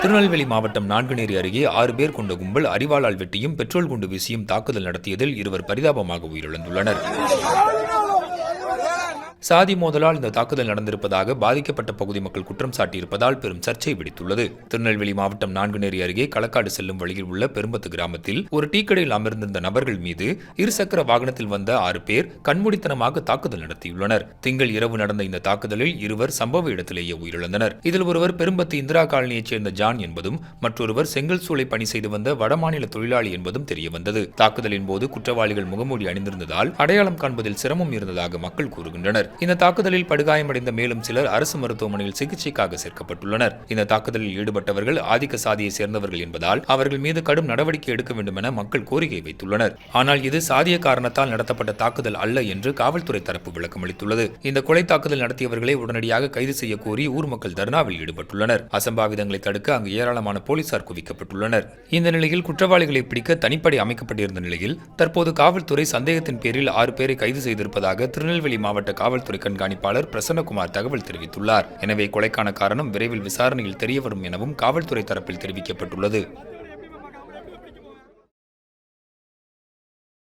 திருநெல்வேலி மாவட்டம் நான்குநேரி அருகே 6 பேர் கொண்ட கும்பல் அரிவாளால் வெட்டியும் பெட்ரோல் குண்டு வீசியும் தாக்குதல் நடத்தியதில் 2 பரிதாபமாக உயிரிழந்துள்ளனர். சாதி மோதலால் இந்த தாக்குதல் நடந்திருப்பதாக பாதிக்கப்பட்ட பகுதி மக்கள் குற்றம் சாட்டியிருப்பதால் பெரும் சர்ச்சை வெடித்துள்ளது. திருநெல்வேலி மாவட்டம் நான்குநேரி அருகே களக்காடு செல்லும் வழியில் உள்ள பெரும்பத்து கிராமத்தில் ஒரு டீக்கடையில் அமர்ந்திருந்த நபர்கள் மீது இருசக்கர வாகனத்தில் வந்த 6 பேர் கண்மூடித்தனமாக தாக்குதல் நடத்தியுள்ளனர். திங்கள் இரவு நடந்த இந்த தாக்குதலில் 2 சம்பவ இடத்திலேயே உயிரிழந்தனர். இதில் ஒருவர் பெரும்பத்து இந்திரா காலனியைச் சேர்ந்த ஜான் என்பதும் மற்றொருவர் செங்கல் சூளை பணி செய்து வந்த வடமாநில தொழிலாளி என்பதும் தெரியவந்தது. தாக்குதலின் போது குற்றவாளிகள் முகமூடி அணிந்திருந்ததால் அடையாளம் காண்பதில் சிரமம் இருந்ததாக மக்கள் கூறுகின்றனர். இந்த தாக்குதலில் படுகாயமடைந்த மேலும் சிலர் அரசு மருத்துவமனையில் சிகிச்சைக்காக சேர்க்கப்பட்டுள்ளனர். இந்த தாக்குதலில் ஈடுபட்டவர்கள் ஆதிக்க சாதியை சேர்ந்தவர்கள் என்பதால் அவர்கள் மீது கடும் நடவடிக்கை எடுக்க வேண்டும் என மக்கள் கோரிக்கை வைத்துள்ளனர். ஆனால் இது சாதிய காரணத்தால் நடத்தப்பட்ட தாக்குதல் அல்ல என்று காவல்துறை தரப்பு விளக்கம் அளித்துள்ளது. இந்த கொலை தாக்குதல் நடத்தியவர்களை உடனடியாக கைது செய்ய கோரி ஊர் மக்கள் தர்ணாவில் ஈடுபட்டுள்ளனர். அசம்பாவிதங்களை தடுக்க அங்கு ஏராளமான போலீசார் குவிக்கப்பட்டுள்ளனர். இந்த நிலையில் குற்றவாளிகளை பிடிக்க தனிப்படை அமைக்கப்பட்டிருந்த நிலையில் தற்போது காவல்துறை சந்தேகத்தின் பேரில் 6 பேரை கைது செய்திருப்பதாக திருநெல்வேலி மாவட்ட காவல்துறை கண்காணிப்பாளர் பிரசன்னகுமார் தகவல் தெரிவித்துள்ளார். எனவே கொலைக்கான காரணம் விரைவில் விசாரணையில் தெரியவரும் எனவும் காவல்துறை தரப்பில் தெரிவிக்கப்பட்டுள்ளது.